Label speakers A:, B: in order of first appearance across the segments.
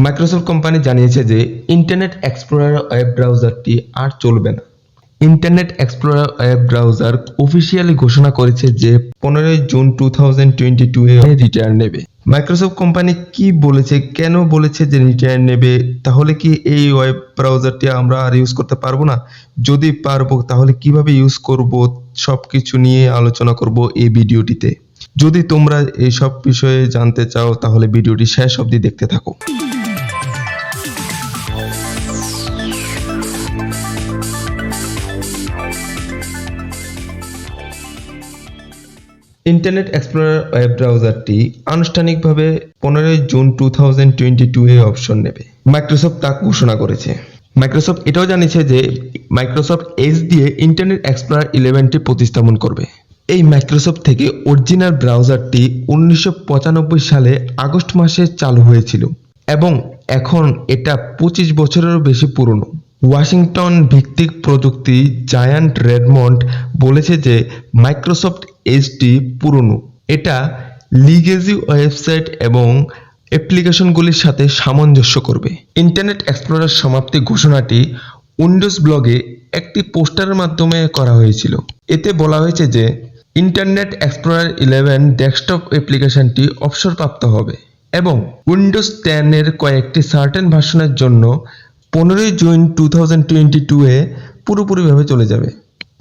A: Microsoft company জানিয়েছে যে internet explorer web ব্রাউজারটি আর চলবে না। Internet explorer web browser officially ঘোষণা করেছে যে 15 জুন 2022 এ রিটায়ার নেবে। মাইক্রোসফট কোম্পানি কি বলেছে, কেন বলেছে যে রিটায়ার নেবে? তাহলে কি এই ওয়েব ব্রাউজারটি আমরা আর ইউজ করতে পারবো না? যদি পারবো তাহলে কিভাবে ইউজ করব, সবকিছু নিয়ে আলোচনা করব এই ভিডিওটিতে। যদি তোমরা এই সব বিষয়ে জানতে চাও তাহলে ভিডিওটি শেষ অবধি দেখতে থাকো। ইন্টারনেট এক্সপ্লোরার ওয়েব ব্রাউজারটি আনুষ্ঠানিকভাবে 15 জুন 2022 এ অপশন নেবে। মাইক্রোসফট তা ঘোষণা করেছে। মাইক্রোসফট এটাও জানিয়েছে যে মাইক্রোসফট এজ দিয়ে ইন্টারনেট এক্সপ্লোরার 11টি প্রতিস্থাপন করবে। এই মাইক্রোসফট থেকে অরিজিনাল ব্রাউজারটি 1995 সালে আগস্ট মাসে চালু হয়েছিল এবং এখন এটা 25 বছরেরও বেশি পুরনো। ওয়াশিংটন ভিত্তিক প্রযুক্তি জায়ান্ট রেডমন্ড বলেছে যে মাইক্রোসফট এজটি পুরনো, এটা লিগেসি ওয়েবসাইট এবং অ্যাপ্লিকেশনগুলির সাথে সামঞ্জস্য করবে। ইন্টারনেট এক্সপ্লোরার সমাপ্তি ঘোষণাটি উইন্ডোজ ব্লগে একটি পোস্টারের মাধ্যমে করা হয়েছিল। এতে বলা হয়েছে যে ইন্টারনেট এক্সপ্লোরার 11 ডেস্কটপ অ্যাপ্লিকেশনটি অবসরপ্রাপ্ত হবে এবং উইন্ডোজ 10 এর কয়েকটি সার্টেন ভার্সনের জন্য 15 জুন 2022 এ পুরোপুরিভাবে চলে যাবে।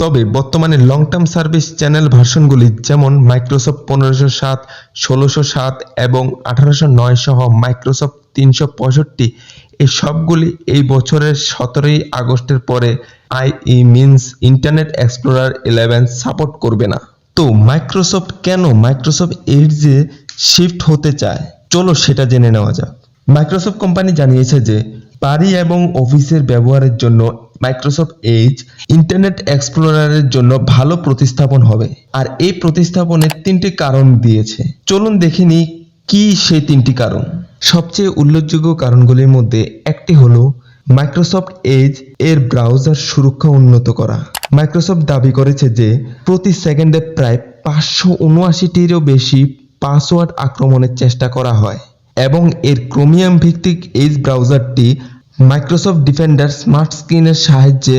A: তবে বর্তমানে লং টার্ম সার্ভিস চ্যানেল ভার্সনগুলি যেমন মাইক্রোসফট 1507, 1607 এবং 1809 সহ মাইক্রোসফট 365 এই সবগুলি এই বছরের 17 আগস্টের পরে মিনস ইন্টারনেট এক্সপ্লোরার 11 সাপোর্ট করবে না। তো মাইক্রোসফট কেন মাইক্রোসফট এজে শিফট হতে চায়, চলো সেটা জেনে নেওয়া যাক। মাইক্রোসফট কোম্পানি জানিয়েছে যে বাড়ি এবং অফিসের ব্যবহারের জন্য মাইক্রোসফট এজ ইন্টারনেট এক্সপ্লোরারের জন্য ভালো প্রতিস্থাপন হবে। আর এই প্রতিস্থাপনের 3টি কারণ দিয়েছে। চলুন দেখে নিই কি সেই 3টি কারণ। সবচেয়ে উল্লেখযোগ্য কারণগুলির মধ্যে একটি হলো মাইক্রোসফট এজ এর ব্রাউজার সুরক্ষা উন্নত করা। মাইক্রোসফট দাবি করেছে যে প্রতি সেকেন্ডে প্রায় 579টিরও বেশি পাসওয়ার্ড আক্রমণের চেষ্টা করা হয় এবং এর ক্রোমিয়াম ভিত্তিক এজ ব্রাউজারটি মাইক্রোসফট ডিফেন্ডার স্মার্ট স্ক্রিনের সাহায্যে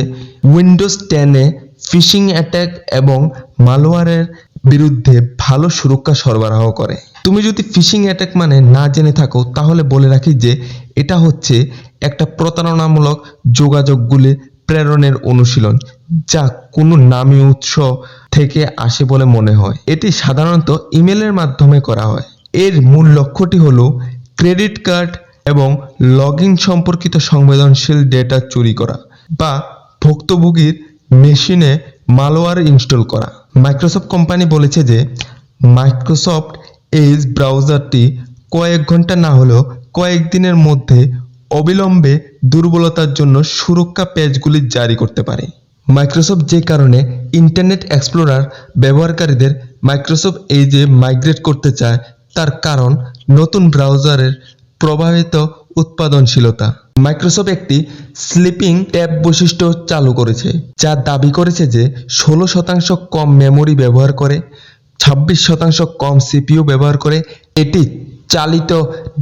A: উইন্ডোজ 10 এ ফিশিং অ্যাটাক এবং মালওয়্যারের বিরুদ্ধে ভালো সুরক্ষা সরবরাহ করে। তুমি যদি ফিশিং অ্যাটাক মানে না জেনে থাকো তাহলে বলে রাখি যে এটা হচ্ছে একটা প্রতারণামূলক যোগাযোগগুলি প্রেরণের অনুশীলন যা কোনো নামী উৎস থেকে আসে বলে মনে হয়। এটি সাধারণত ইমেলের মাধ্যমে করা হয়। এর মূল লক্ষ্যটি হলো ক্রেডিট কার্ড এবং লগইন সম্পর্কিত সংবেদনশীল ডেটা চুরি করা বা ভুক্তভোগীর মেশিনে মালওয়্যার ইনস্টল করা। মাইক্রোসফট কোম্পানি বলেছে যে মাইক্রোসফট এজ ব্রাউজারটি কয়েক ঘন্টা না হলেও কয়েকদিনের মধ্যে অবিলম্বে দুর্বলতার জন্য সুরক্ষা প্যাচগুলি জারি করতে পারে। মাইক্রোসফট যে কারণে ইন্টারনেট এক্সপ্লোরার ব্যবহারকারীদের মাইক্রোসফট এজে মাইগ্রেট করতে চায় তার কারণ নতুন ব্রাউজারের প্রভাবিত উৎপাদনশীলতা। মাইক্রোসফট একটি স্লিপিং ট্যাব বৈশিষ্ট্য চালু করেছে যা দাবি করেছে যে 16% কম মেমোরি ব্যবহার করে, 26% কম সিপিইউ ব্যবহার করে। এটি চালিত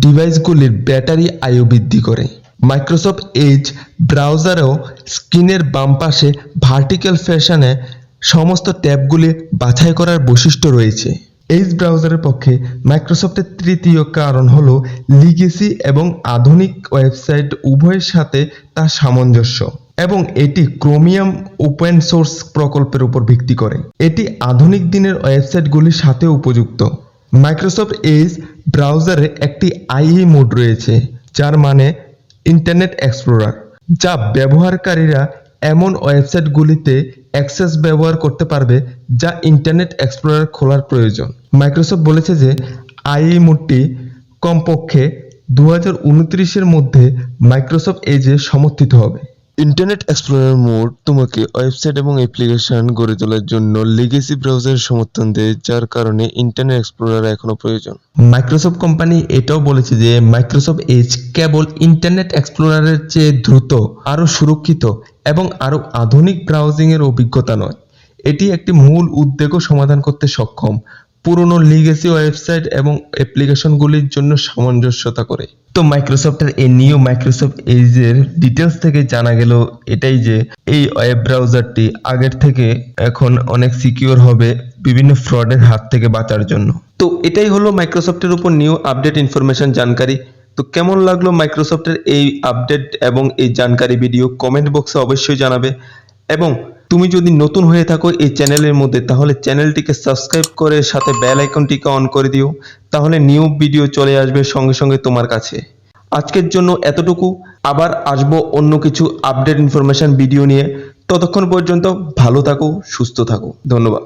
A: ডিভাইসগুলির ব্যাটারি আয়ু বৃদ্ধি করে। মাইক্রোসফট এজ ব্রাউজারেও স্ক্রিনের বাম পাশে ভার্টিক্যাল ফ্যাশনে সমস্ত ট্যাবগুলি বাছাই করার বৈশিষ্ট্য রয়েছে। এজ ব্রাউজারের পক্ষে মাইক্রোসফটের তৃতীয় কারণ হলো লিগেসি এবং আধুনিক ওয়েবসাইট উভয়ের সাথে তার সামঞ্জস্য এবং এটি ক্রোমিয়াম ওপেন সোর্স প্রকল্পের উপর ভিত্তি করে। এটি আধুনিক দিনের ওয়েবসাইটগুলির সাথে উপযুক্ত। মাইক্রোসফট এজ ব্রাউজারে একটি আইই মোড রয়েছে যার মানে ইন্টারনেট এক্সপ্লোরার, যা ব্যবহারকারীরা এমন ওয়েবসাইটগুলিতে অ্যাক্সেস ব্যবহার করতে পারবে যা ইন্টারনেট এক্সপ্লোরার খোলার প্রয়োজন। মাইক্রোসফট বলেছে যে আইই মোডটি কমপক্ষে 2029 এর মধ্যে মাইক্রোসফট এজে সমর্থিত হবে। ইন্টারনেট এক্সপ্লোরার মোড তোমাকে ওয়েবসাইট এবং অ্যাপ্লিকেশন গড়ে তোলার জন্য লিগেসি ব্রাউজারের সমর্থন দেয়, যার কারণে ইন্টারনেট এক্সপ্লোরার এখনো প্রয়োজন। মাইক্রোসফট কোম্পানি এটাও বলেছে যে মাইক্রোসফট এজ কেবল ইন্টারনেট এক্সপ্লোরারের চেয়ে দ্রুত, আরও সুরক্ষিত এবং আরও আধুনিক ব্রাউজিং এর অভিজ্ঞতা নয়, এটি একটি মূল উদ্বেগও সমাধান করতে সক্ষম। পুরনো লিগেসি ওয়েবসাইট এবং অ্যাপ্লিকেশনগুলির জন্য সামঞ্জস্যতা করে। তো মাইক্রোসফটের এই নিউ মাইক্রোসফট এজের ডিটেলস থেকে জানা গেল এটাই যে এই ওয়েব ব্রাউজারটি আগের থেকে এখন অনেক সিকিউর হবে বিভিন্ন ফ্রডের হাত থেকে বাঁচার জন্য। তো এটাই হলো মাইক্রোসফটের উপর নিউ আপডেট ইনফরমেশন জানকারি। তো কেমন লাগলো মাইক্রোসফটের এই আপডেট এবং এই জানকারি ভিডিও কমেন্ট বক্সে অবশ্যই জানাবে। এবং তুমি যদি নতুন হয়ে থাকো এই চ্যানেলের মধ্যে তাহলে চ্যানেলটিকে সাবস্ক্রাইব করে সাথে বেল আইকনটিকে অন করে দিও, তাহলে নিউ ভিডিও চলে আসবে সঙ্গে সঙ্গে তোমার কাছে। আজকের জন্য এতটুকু, আবার আসবো অন্য কিছু আপডেট ইনফরমেশন ভিডিও নিয়ে। ততক্ষণ পর্যন্ত ভালো থাকো, সুস্থ থাকো, ধন্যবাদ।